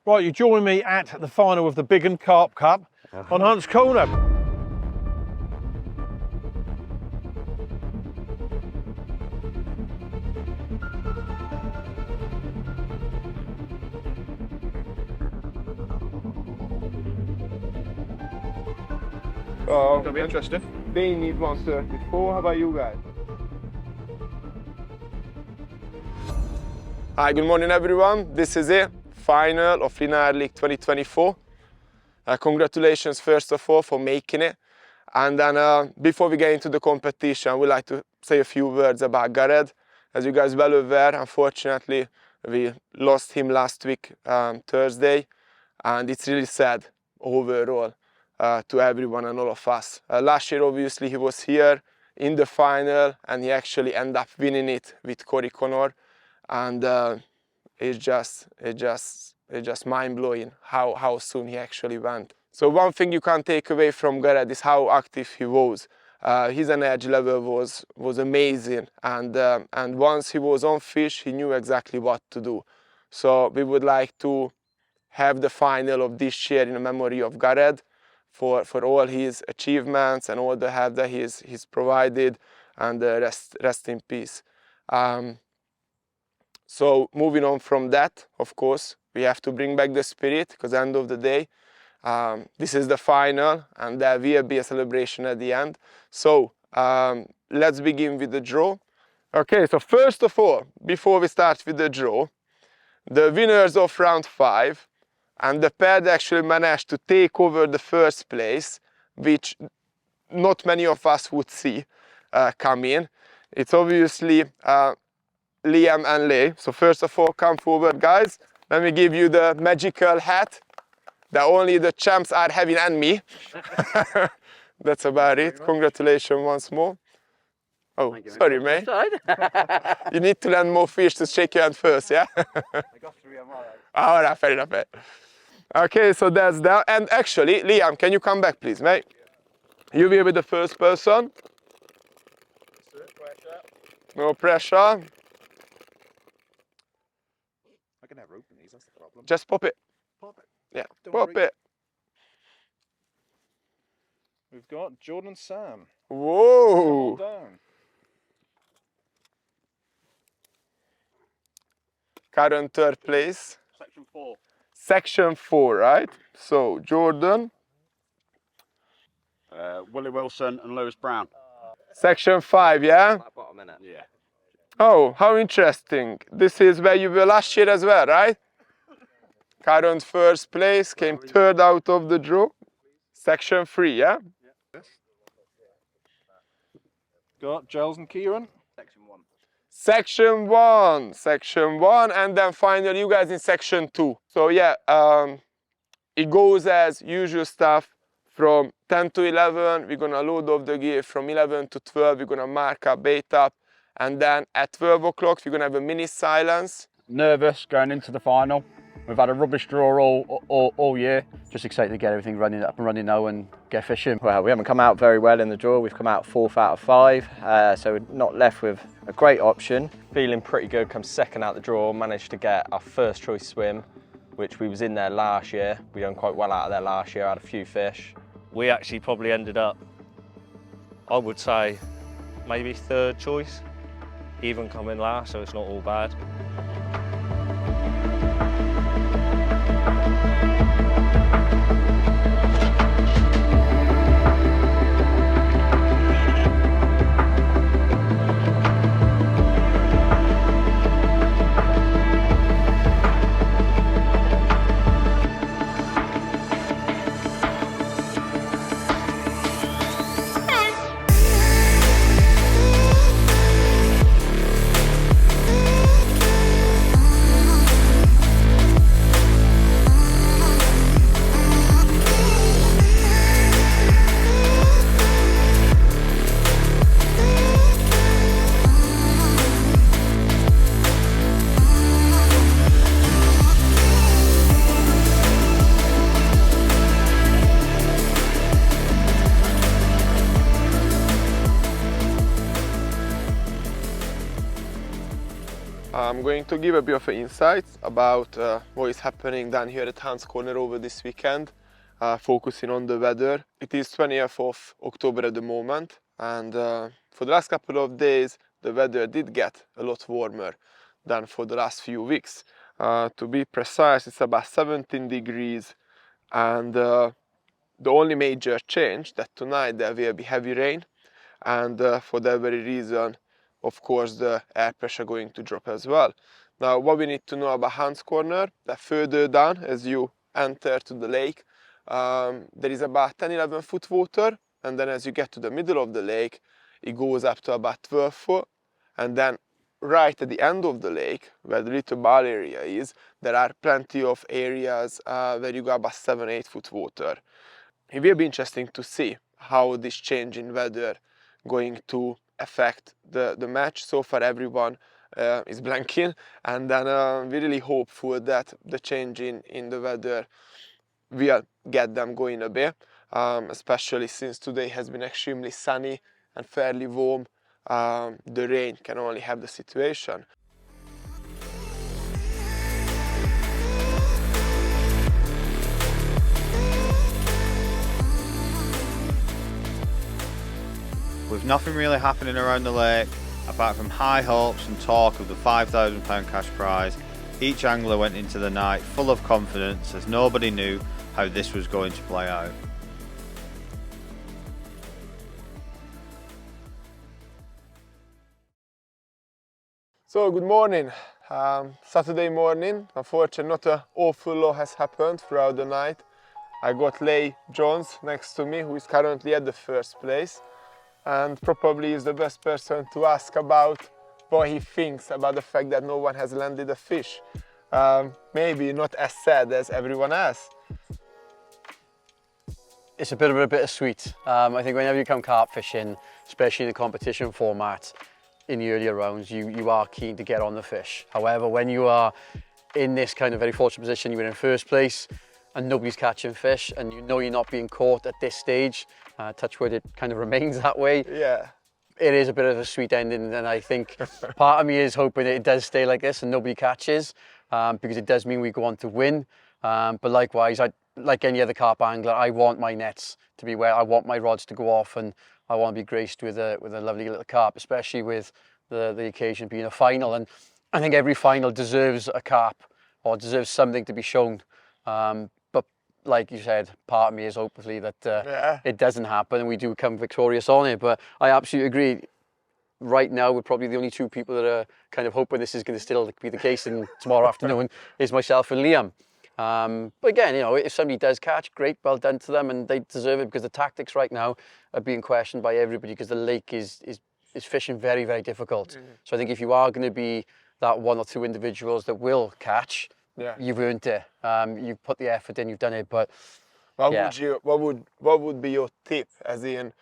Right, you join me at the final of the Biggun Carp Cup on Hunt's Corner. It'll be interesting. They need 134. How about you guys? Hi, good morning everyone. This is it. Final of Linear League 2024. Congratulations first of all for making it. And then before we get into the competition, I would like to say a few words about Gareth. As you guys well aware, unfortunately, we lost him last week, Thursday. And it's really sad overall to everyone and all of us. Last year, obviously, he was here in the final and he actually ended up winning it with Corey Connor. And it's just mind-blowing how soon he actually went. So one thing you can't take away from Gareth is how active he was. His energy level was amazing, and once he was on fish, he knew exactly what to do. So we would like to have the final of this year in memory of Gareth for all his achievements and all the help that he's provided, and rest in peace. So moving on from that, of course, we have to bring back the spirit, because at the end of the day, this is the final and there will be a celebration at the end. So let's begin with the draw. Okay, so first of all, before we start with the draw, the winners of round 5 and the pair that actually managed to take over the first place, which not many of us would see come in. It's obviously Liam and Leigh. So first of all, come forward guys. Let me give you the magical hat that only the champs are having and me. That's about it. Congratulations once more. Oh, sorry mate. You need to land more fish to shake your hand first, yeah? I got 3 on my All right, fair enough. Okay, so that's that. And actually, Liam, can you come back please, mate? You will be the first person. No pressure. I can never open these, that's the problem. Just pop it. Pop it. Yeah, Don't pop worry. it. We've got Jordan and Sam. Whoa! Down. Current 3rd place. Section 4. Section 4, right? So, Jordan. Willie Wilson and Lewis Brown. Section 5, yeah? Bottom in it. Yeah. Oh, how interesting. This is where you were last year as well, right? Current 1st place, came 3rd out of the draw. Section 3, yeah? Got Giles and Kieran. Section 1. Section 1, Section 1, and then finally you guys in Section 2. So yeah, it goes as usual stuff. From 10 to 11, we're gonna load off the gear. From 11 to 12, we're gonna mark up, bait up. And then at 12 o'clock, we're gonna have a mini silence. Nervous going into the final. We've had a rubbish draw all year. Just excited to get everything up and running now and get fishing. Well, we haven't come out very well in the draw. We've come out 4th out of 5, so we're not left with a great option. Feeling pretty good, come 2nd out the draw, managed to get our 1st choice swim, which we was in there last year. We done quite well out of there last year, had a few fish. We actually probably ended up, I would say, maybe 3rd choice, even coming last, so it's not all bad. I'm going to give a bit of insights about what is happening down here at Hans Corner over this weekend, focusing on the weather. It is 20th of October at the moment, and for the last couple of days the weather did get a lot warmer than for the last few weeks. To be precise, it's about 17 degrees, and the only major change that tonight there will be heavy rain, and for that very reason, of course, the air pressure going to drop as well. Now, what we need to know about Hans Corner, that further down as you enter to the lake, there is about 10-11 foot water, and then as you get to the middle of the lake, it goes up to about 12 foot, and then right at the end of the lake, where the little bar area is, there are plenty of areas where you got about 7-8 foot water. It will be interesting to see how this change in weather going to affect the match. So far everyone is blanking, and then we're really hopeful that the change in the weather will get them going a bit, especially since today has been extremely sunny and fairly warm. The rain can only help the situation. With nothing really happening around the lake, apart from high hopes and talk of the £5,000 cash prize, each angler went into the night full of confidence as nobody knew how this was going to play out. So good morning. Saturday morning. Unfortunately, not an awful lot has happened throughout the night. I got Leigh Jones next to me, who is currently at the first place, and probably is the best person to ask about what he thinks about the fact that no one has landed a fish. Maybe not as sad as everyone else. It's a bit of a bittersweet. I think whenever you come carp fishing, especially in the competition format, in the earlier rounds, you are keen to get on the fish. However, when you are in this kind of very fortunate position, you're in first place and nobody's catching fish, and you know you're not being caught at this stage, touch wood, it kind of remains that way. Yeah. It is a bit of a sweet ending, and I think part of me is hoping it does stay like this and nobody catches, because it does mean we go on to win. But likewise, like any other carp angler, I want my nets to be where I want my rods to go off, and I want to be graced with a lovely little carp, especially with the occasion being a final. And I think every final deserves a carp or deserves something to be shown. But like you said, part of me is hopefully that it doesn't happen and we do come victorious on it. But I absolutely agree. Right now, we're probably the only two people that are kind of hoping this is going to still be the case in tomorrow afternoon, is myself and Liam. But again, you know, if somebody does catch, great, well done to them, and they deserve it, because the tactics right now are being questioned by everybody, because the lake is fishing very, very difficult. So I think if you are going to be that one or two individuals that will catch, you've earned it. You've put the effort in, you've done it. But what would be your tip, as in,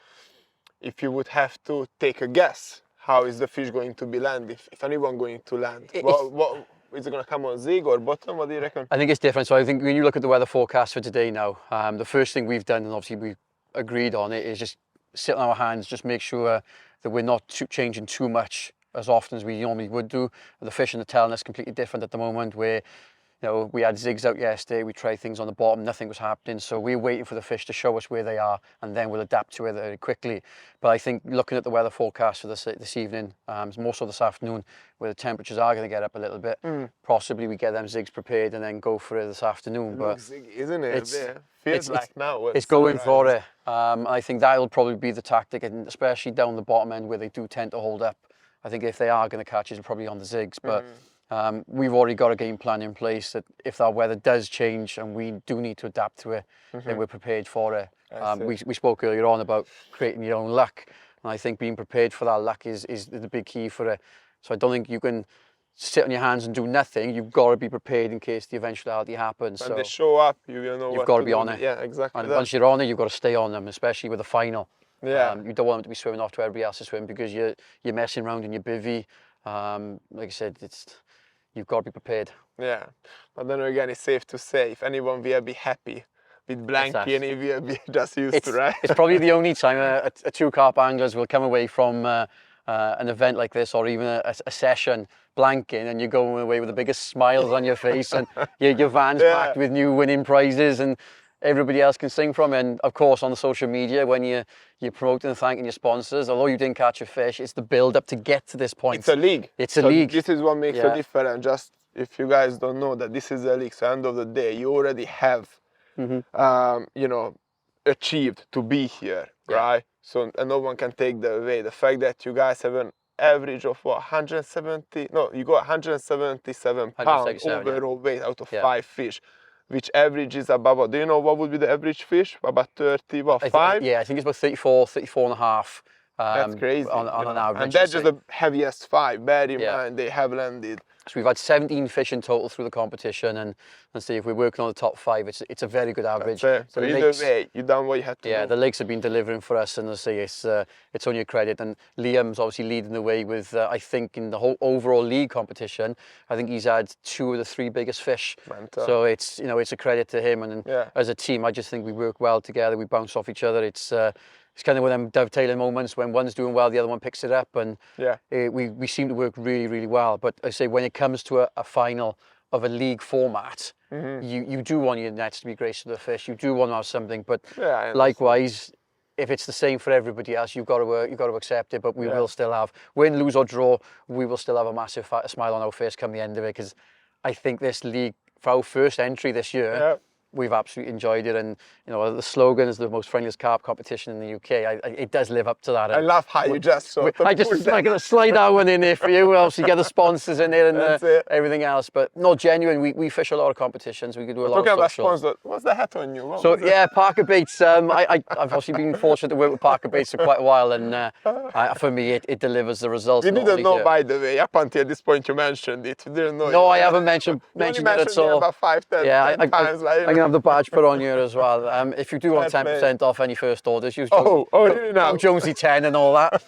if you would have to take a guess, how is the fish going to be land, if anyone going to land? What is it going to come on zig or bottom? What do you reckon? I think it's different. So I think when you look at the weather forecast for today now, the first thing we've done, and obviously we've agreed on it, is just sit on our hands, just make sure that we're not changing too much as often as we normally would do. The fish and the telling us completely different at the moment, where, you know, we had zigs out yesterday, we tried things on the bottom, nothing was happening, so we're waiting for the fish to show us where they are, and then we'll adapt to it very quickly. But I think looking at the weather forecast for this evening, more so this afternoon, where the temperatures are going to get up a little bit, possibly we get them zigs prepared and then go for it this afternoon. But zig, isn't it? Feels like now. It's going for it. I think that'll probably be the tactic, and especially down the bottom end where they do tend to hold up. I think if they are going to catch, it's probably on the zigs. But we've already got a game plan in place that if our weather does change and we do need to adapt to it, then we're prepared for it. We spoke earlier on about creating your own luck, and I think being prepared for that luck is the big key for it. So I don't think you can sit on your hands and do nothing. You've got to be prepared in case the eventuality happens. When so they show up, you will know you've got to be do. on it. Yeah, exactly. And once you're on it, you've got to stay on them, especially with the final. Yeah. You don't want them to be swimming off to everybody else's swim, because you're messing around in your bivvy. Like I said, you've got to be prepared. Yeah, but then again, it's safe to say if anyone will be happy with blankie, and he will be just used to, right? It's probably the only time two carp anglers will come away from a an event like this, or even a session blanking, and you're going away with the biggest smiles on your face, and your van's packed with new winning prizes, and everybody else can sing from it. And of course on the social media, when you're promoting and thanking your sponsors, although you didn't catch a fish, it's the build up to get to this point. It's a league. It's a league. This is what makes a difference. Just if you guys don't know that this is a league, so end of the day, you already have, you know, achieved to be here, right? So and no one can take that away. The fact that you guys have an average of what, 170? No, you got 177 pounds overall weight out of 5 fish, which average is about, what, do you know what would be the average fish? About 30, what, 5? Yeah, I think it's about 34 and a half. That's crazy. On an average. And that's just the heaviest 5. Bear in mind, they have landed. So we've had 17 fish in total through the competition, and see if we're working on the top 5, it's a very good average. So either way, you've done what you had to do. Yeah, the lakes have been delivering for us, and I say it's only a credit. And Liam's obviously leading the way with, I think, in the whole overall league competition, I think he's had 2 of the 3 biggest fish. Mental. So it's, you know, it's a credit to him. And as a team, I just think we work well together. We bounce off each other. It's kind of one of them dovetailing moments when one's doing well, the other one picks it up, and we seem to work really, really well. But I say when it comes to a final of a league format, you do want your nets to be graced with the fish. You do want to have something, but likewise, if it's the same for everybody else, you've got to accept it. But we will still have, win, lose or draw, we will still have a massive smile on our face come the end of it, because I think this league, for our first entry this year, we've absolutely enjoyed it. And you know, the slogan is the most friendliest carp competition in the UK. It does live up to that. I love how you just sort of I'm going to slide that one in there for you. Obviously get the sponsors in there and everything else, but no, genuine, we fish a lot of competitions. We could do a lot of talking about socials. sponsors, what's the hat on you? So yeah, Parker Baits. I've obviously been fortunate to work with Parker Baits for quite a while, and for me it delivers the results. You didn't know, by the way, up until this point you mentioned it. You didn't know. No, I haven't mentioned it at all. About 5-10 times. I can have the badge put on here as well. If you do want 10% off any first orders, use Jonesy 10 and all that.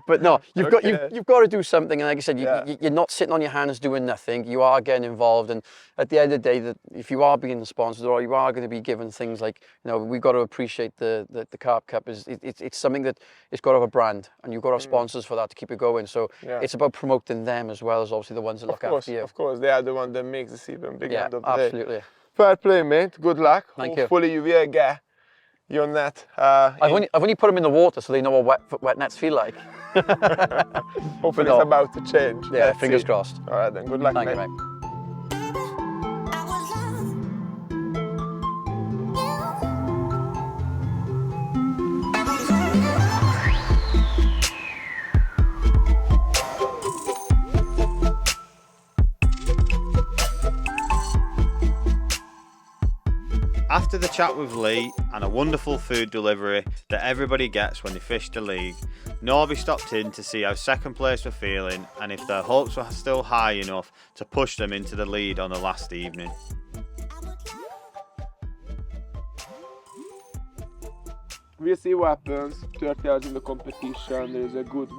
But no, you've got to do something. And like I said, you're not sitting on your hands doing nothing. You are getting involved. And at the end of the day, if you are being sponsored or you are going to be given things like, you know, we've got to appreciate the Carp Cup. It's something that it's got to have a brand, and you've got to have sponsors for that to keep it going. So it's about promoting them as well as obviously the ones that look after you. Of course, they are the one that makes this even bigger. Yeah, absolutely. Fair play, mate. Good luck. Thank Hopefully you will get your net. I've only put them in the water so they know what wet nets feel like. Hopefully it's about to change. Yeah, fingers crossed. All right then, good luck, Thank mate. you, mate. After the chat with Lee and a wonderful food delivery that everybody gets when they fish the league, Norby stopped in to see how second place were feeling and if their hopes were still high enough to push them into the lead on the last evening. We'll see what happens. 30 hours in the competition, there is a good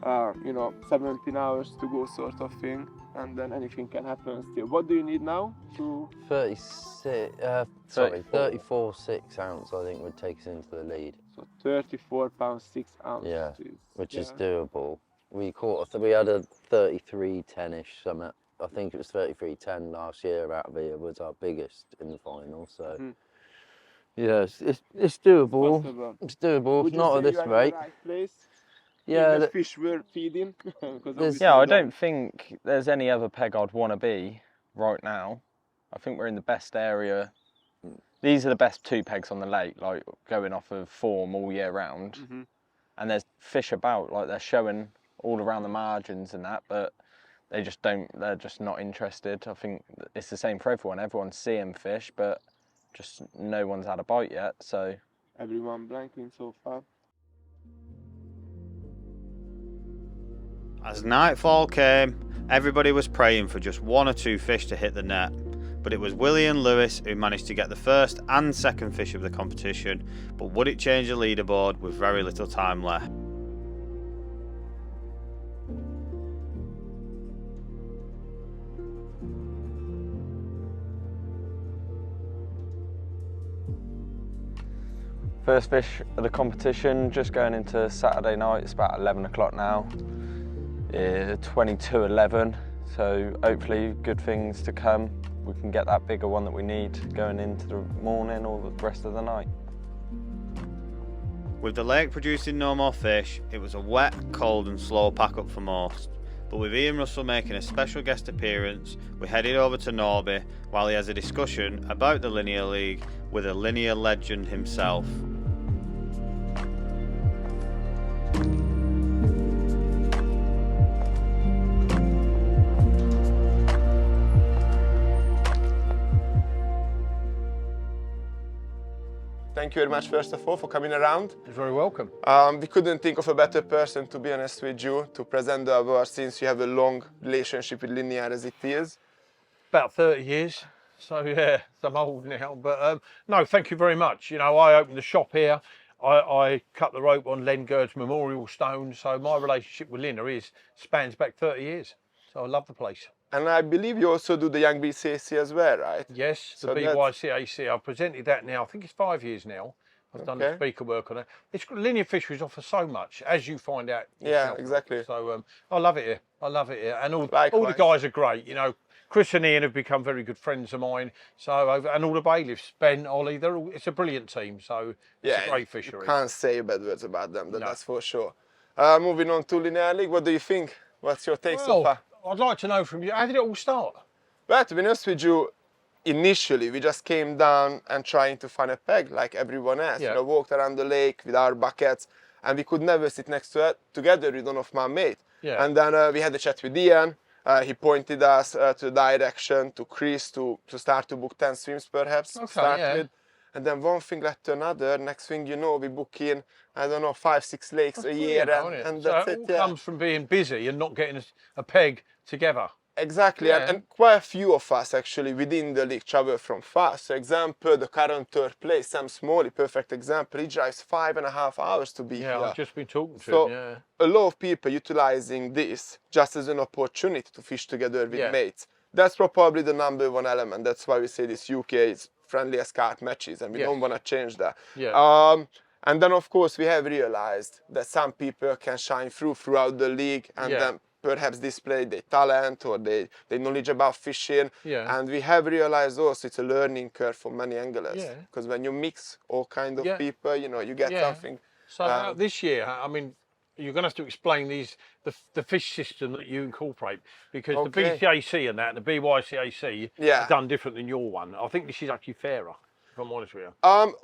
17 hours to go sort of thing. And then anything can happen still. What do you need now? 34 6 ounce I think would take us into the lead. So 34 pounds 6 ounces. Yeah, which is doable. We had a 33.10ish something. I think it was 33.10 last year out of here was our biggest in the final. So yes, it's doable. It's doable. Would you Not say at this you are in rate. the right place? Yeah, the fish were feeding. I don't think there's any other peg I'd want to be right now. I think we're in the best area. These are the best 2 pegs on the lake, like going off of form all year round. And there's fish about, like they're showing all around the margins and that, but they're just not interested. I think it's the same for everyone. Everyone's seeing fish, but just no one's had a bite yet. So everyone blanking so far. As nightfall came, everybody was praying for just 1 or 2 fish to hit the net, but it was Willie and Lewis who managed to get the first and second fish of the competition, but would it change the leaderboard with very little time left? First fish of the competition, just going into Saturday night. It's about 11 o'clock now. 22:11. So hopefully good things to come. We can get that bigger one that we need going into the morning or the rest of the night. With the lake producing no more fish, it was a wet, cold and slow pack up for most. But with Ian Russell making a special guest appearance, we headed over to Norby while he has a discussion about the Linear League with a linear legend himself. Thank you very much, first of all, for coming around. You're very welcome. We couldn't think of a better person, to be honest with you, to present the award, since you have a long relationship with linear as it is. About 30 years. So yeah, I'm old now. But no, thank you very much. You know, I opened the shop here. I cut the rope on Len Gird's memorial stone. So my relationship with linear spans back 30 years. So I love the place. And I believe you also do the Young BCAC as well, right? Yes, So the that's- BYCAC. I've presented that now. I think it's 5 years now. I've done the Okay. speaker work on it. It's linear fisheries offer so much, as you find out. Yeah, yourself. exactly. So I love it here. I love it here, and all the Likewise. guys are great. You know, Chris and Ian have become very good friends of mine. So and all the bailiffs, Ben, Ollie, it's a brilliant team. So it's a great You fishery. can't say bad words about them, No. that's for sure. Moving on to Linear League, what do you think? What's your take so far? I'd like to know from you, how did it all start? Well, to be honest with you, initially we just came down and trying to find a peg like everyone else. Yeah. You know, walked around the lake with our buckets, and we could never sit next to it together with one of my mates. Yeah. And then we had a chat with Ian. He pointed us to the direction to Chris to start to book 10 swims perhaps to Okay, start yeah. with. And then one thing led to another. Next thing you know, we book in, I don't know, 5-6 lakes a year, and so that's it it. all Yeah. comes from being busy and not getting a peg together. Exactly, Yeah. and quite a few of us actually within the league travel from far. So, example, the current third place, Sam Smalley, perfect example. He drives 5.5 hours to be Yeah, here. I've just been talking to So him. Yeah. a lot of people utilizing this just as an opportunity to fish together with Yeah. mates. That's probably the number one element. That's why we say this UK is friendliest carp matches, and we Yes. don't want to change that. Yeah. And then of course we have realized that some people can shine throughout the league, and Yeah. then perhaps display their talent or their knowledge about fishing. Yeah. And we have realized also it's a learning curve for many anglers. Yeah. Because when you mix all kind of Yeah. people, you know, you get Yeah. something. So this year, I mean, you're going to have to explain the fish system that you incorporate, because Okay. the BCAC and the BYCAC Yeah. are done different than your one. I think this is actually fairer, if I'm honest with you.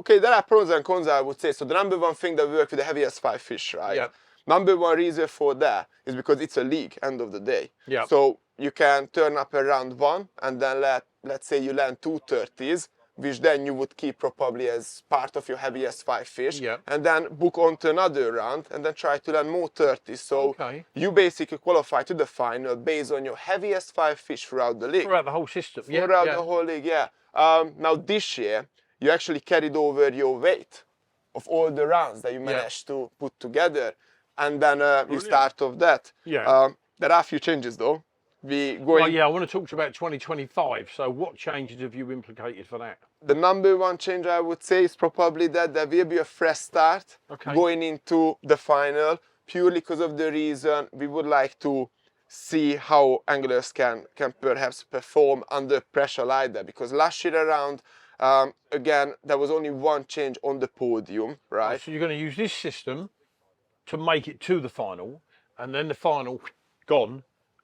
Okay, there are pros and cons, I would say. So the number one thing that we work with the heaviest 5 fish, right? Yeah. Number one reason for that is because it's a league, end of the day. Yeah. So you can turn up around 1 and then let's say you land 2 30s, which then you would keep probably as part of your heaviest 5 fish. Yeah. And then book onto another round and then try to land more 30s. So Okay. you basically qualify to the final based on your heaviest 5 fish throughout the league. Throughout the whole system. Yeah. Throughout yeah. the whole league, yeah. Now this year, you actually carried over your weight of all the rounds that you managed to put together, and then you start off that. Yeah. There are a few changes though. Well, yeah, I want to talk to you about 2025. So what changes have you implicated for that? The number one change I would say is probably that there will be a fresh start Okay. going into the final, purely because of the reason we would like to see how anglers can perhaps perform under pressure like that. Because last year around, again, there was only one change on the podium, right? So you're going to use this system to make it to the final, and then the final gone,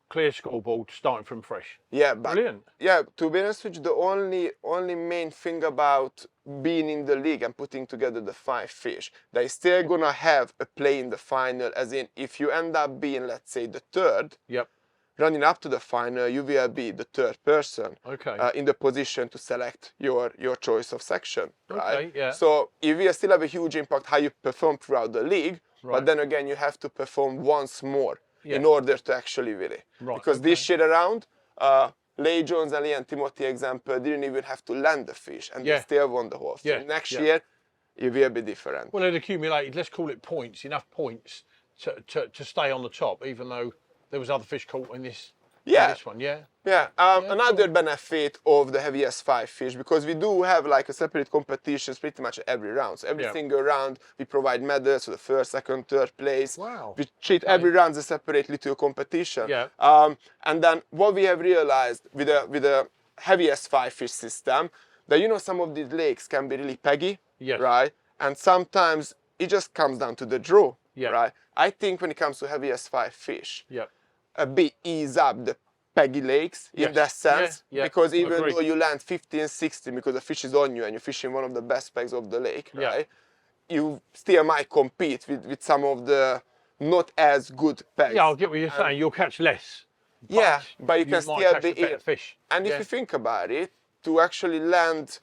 clear scoreboard, starting from fresh. Yeah, but Brilliant. yeah, to be honest with you, the only main thing about being in the league and putting together the 5 fish, they're still gonna have a play in the final, as in if you end up being, let's say, the third, Yep. running up to the final, you will be the third person Okay. in the position to select your choice of section, right? Okay, yeah. So it will still have a huge impact how you perform throughout the league, Right. but then again, you have to perform once more in Yeah. order to actually win it. Right, Because this year around, Leigh Jones and Liam Timothy example didn't even have to land the fish, and Yeah. they still won the whole thing. Yeah, Next yeah. year, it will be different. Well, it accumulated, let's call it points, enough points to stay on the top, even though there was other fish caught in this Yeah. This one, yeah. Yeah, another benefit of the heavy S5 fish, because we do have like a separate competitions pretty much every round. So every single round we provide medals for the first, second, third place. Wow. We treat every round as a separate little competition. Yeah. And then what we have realized with the heavy S5 fish system, that you know some of these lakes can be really peggy, Yes. right? And sometimes it just comes down to the draw, Yeah. right? I think when it comes to heavy S5 fish, Yeah. a bit ease up the peggy lakes in Yes. that sense, Yeah, because I even agree. though you land 50 and 60 because the fish is on you and you're fishing one of the best pegs of the lake, Yeah. right? You still might compete with some of the not as good pegs. Yeah, I'll get what you're saying. You'll catch less. Yeah, but you can might still catch be a better in. fish. And Yeah. if you think about it, to actually land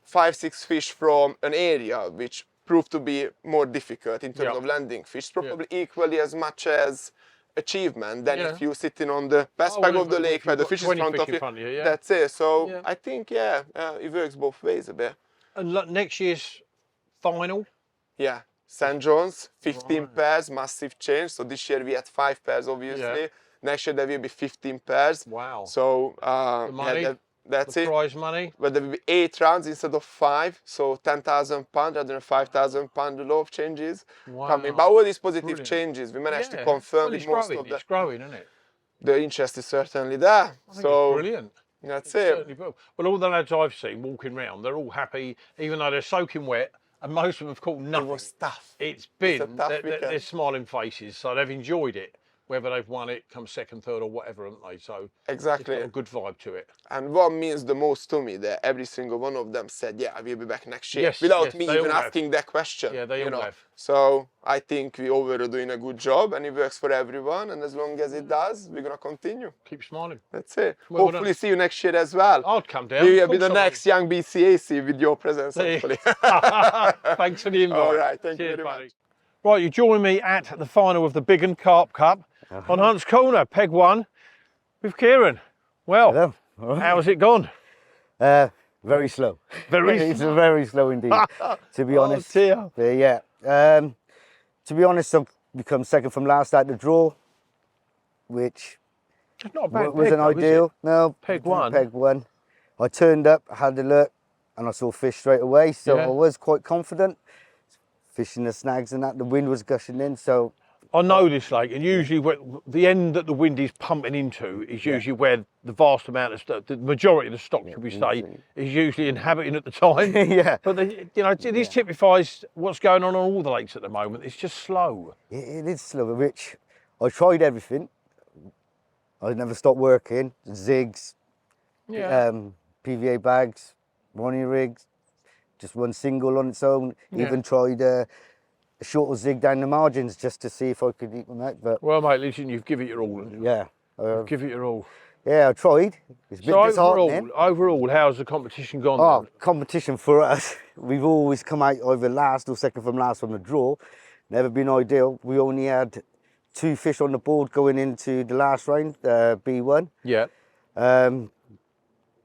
5-6 fish from an area which proved to be more difficult in terms Yeah. of landing fish, probably equally as much as achievement than Yeah. if you're sitting on the best Oh, peg well, of the if lake you've where the got fish is 20 in fish in front of you, yeah. That's it. So Yeah. I think, it works both ways a bit. And look, next year's final. Yeah. St. John's, 15 Right. pairs, massive change. So this year we had 5 pairs, obviously. Yeah. Next year there will be 15 pairs. Wow. So The money, that's the it. prize money. But there will be 8 rounds instead of 5, so £10,000 rather than £5,000. A lot of changes coming. But all these positive Brilliant. changes, we managed to Yeah. confirm Well, with it's most growing. of the. It's growing, isn't it? The interest is certainly there. I think So it's brilliant. that's It's it. certainly will. Well, all the lads I've seen walking round, they're all happy, even though they're soaking wet, and most of them have caught It nothing. was tough. It's a been, tough they're weekend. smiling faces, so they've enjoyed it, whether they've won it, come second, third, or whatever, haven't they? So Exactly. it's got a good vibe to it. And what means the most to me, that every single one of them said, yeah, I will be back next year. Yes, without yes, me they even all have. asking that question. Yeah, they you all know. have. So I think we all are doing a good job and it works for everyone. And as long as it does, we're going to continue. Keep smiling. That's it. Well Hopefully done. see you next year as well. I'll come down. We will Of be the course I will. next young BCAC with your presence, See. hopefully. Thanks for the invite. All right, thank you Cheers, very buddy. much. Right, you join me at the final of the Biggun Carp Cup on Hunt's Corner, Peg 1, with Kieran. Well, Hello. All right. how's it gone? Very slow. Very It's very slow indeed, to be honest. dear. But yeah. To be honest, I've become second from last at the draw, which It's not a bad wasn't peg, though, is ideal. it? No, Peg 1. Peg 1. I turned up, had a look, and I saw fish straight away. So Yeah. I was quite confident. Fishing the snags and that, the wind was gushing in. So I know this lake, and usually the end that the wind is pumping into is usually where the vast amount of stock, the majority of the stock, should we say, is usually inhabiting at the time. yeah, But this typifies what's going on all the lakes at the moment. It's just slow. it is slow. Which I tried everything. I never stopped working. Zigs, Yeah. PVA bags, Ronnie rigs, just one single on its own. Yeah. Even tried a shorter zig down the margins just to see if I could eat them out. But Well, mate, listen, you've given it your all. yeah, Give it your all. yeah, I tried. It's a bit So disheartening. overall, how's the competition gone? Oh, then? competition for us. We've always come out either last or second from last from the draw. Never been ideal. We only had 2 fish on the board going into the last round, B1. Yeah.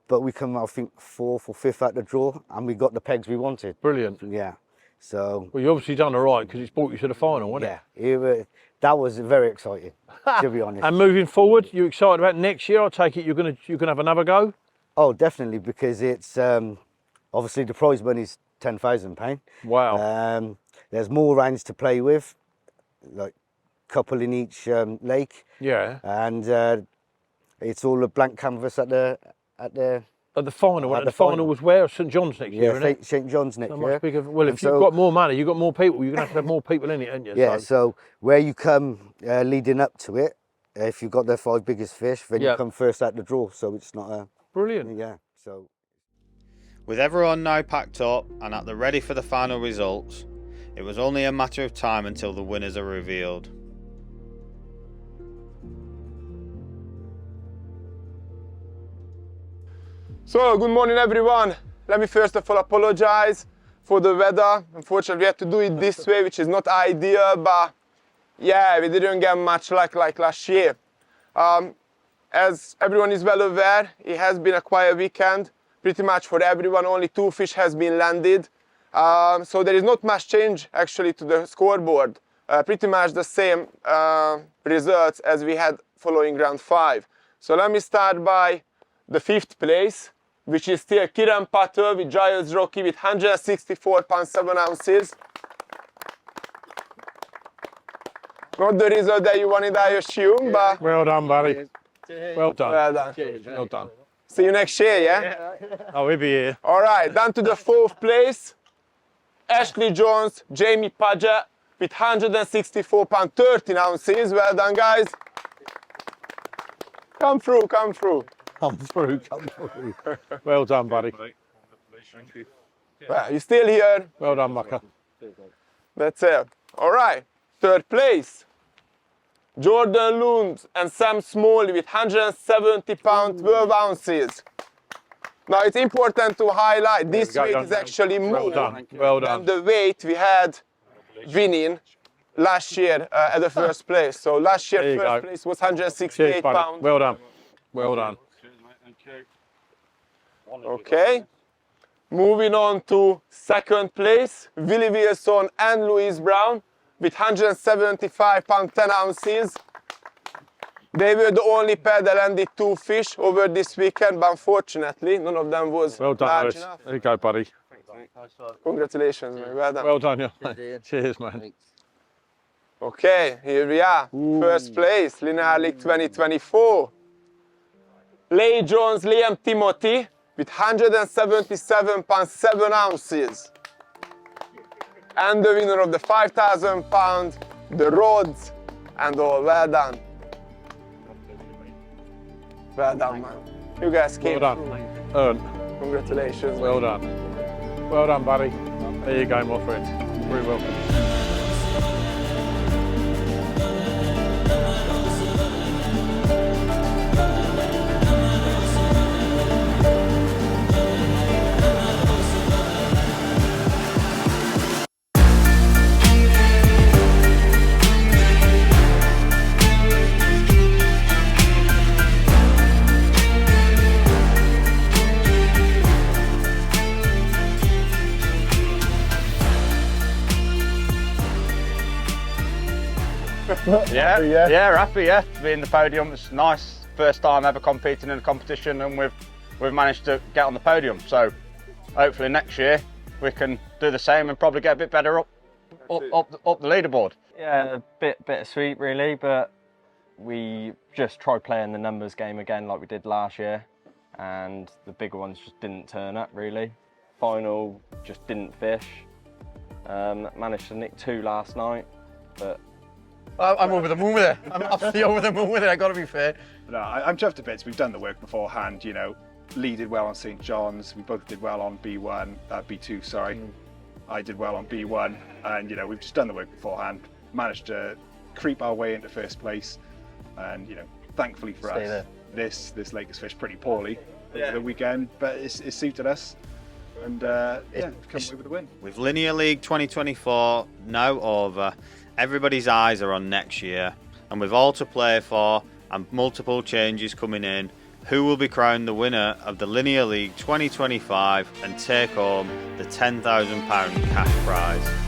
But we come, I think, 4th or 5th at the draw, and we got the pegs we wanted. Brilliant. Yeah. So Well, you obviously done all right because it's brought you to the final, wasn't it? that was very exciting, to be honest. And moving forward, you excited about next year? I take it you're gonna have another go. Oh, definitely, because it's obviously the prize money's £10,000. Wow. There's more rounds to play with, like couple in each lake, Yeah. and it's all a blank canvas at the At the final, At and the the final final. was where? St John's next year, isn't it? St John's next So year. much bigger. Well, And if you've so- got more money, you've got more people. You're gonna have more people in it, aren't you? Yeah, so where you come leading up to it, if you've got the 5 biggest fish, then Yeah. you come first at the draw. So it's not a Brilliant. yeah. So With everyone now packed up and at the ready for the final results, it was only a matter of time until the winners are revealed. So, good morning everyone. Let me first of all apologize for the weather. Unfortunately, we had to do it this way, which is not ideal, but yeah, we didn't get much luck like last year. As everyone is well aware, it has been a quiet weekend. Pretty much for everyone, only 2 fish has been landed. So there is not much change actually to the scoreboard. Pretty much the same results as we had following round 5. So let me start by the 5th place, which is still Kiran Patel with Giles Rocky with 164.7 ounces. Not the result that you wanted, I assume, but Well done, buddy. Well done. well done. Well done. See you next year, yeah? Oh, he'll be here. All right, down to the 4th place. Ashley Jones, Jamie Paget with 164.13 ounces. Well done, guys. Come through, come through. Come through, come through. Well done, buddy. Well, you're still here. Well done, mucker. That's it. All right, 3rd place. Jordan Lund and Sam Smalley with 170 12 ounces. Now it's important to highlight this weight is actually more than the weight we had winning last year at the 1st place. So last year first place was 168 pounds. Well done. Well done. Okay. Moving on to 2nd place, Willie Wilson and Louise Brown with 175 pounds 10 ounces. They were the only pair that landed 2 fish over this weekend, but unfortunately none of them was Well done, large Lewis. enough. There you go, buddy. Congratulations, man. Well done. Well done, yeah. Cheers, man. Okay, here we are. 1st place, Linear League 2024. Leigh Jones, Liam Timothy with 177.7 ounces. And the winner of the 5,000 pound, the rods, and all. Well done. Well done, man. You guys came Well done. Earned. Congratulations. Well done. Well done, buddy. There you go, my friend. Very welcome. Happy, yeah. To be in the podium, it's nice. First time ever competing in a competition, and we've managed to get on the podium. So hopefully next year we can do the same and probably get a bit better up the leaderboard. Yeah, a bit bittersweet really, but we just tried playing the numbers game again like we did last year, and the bigger ones just didn't turn up really. Final just didn't fish. Managed to nick 2 last night, but I'm over the moon with it. I'm absolutely over the moon with it, I gotta be fair. No, I'm chuffed to bits. We've done the work beforehand, you know. Lee did well on St. John's. We both did well on B2, sorry. I did well on B1, and you know, we've just done the work beforehand. Managed to creep our way into 1st place, and you know, thankfully for us, this lake has fished pretty poorly over the weekend, but it suited us, and come away with the win. With Linear League 2024 now over, everybody's eyes are on next year, and with all to play for and multiple changes coming in, who will be crowned the winner of the Linear League 2025 and take home the £10,000 cash prize?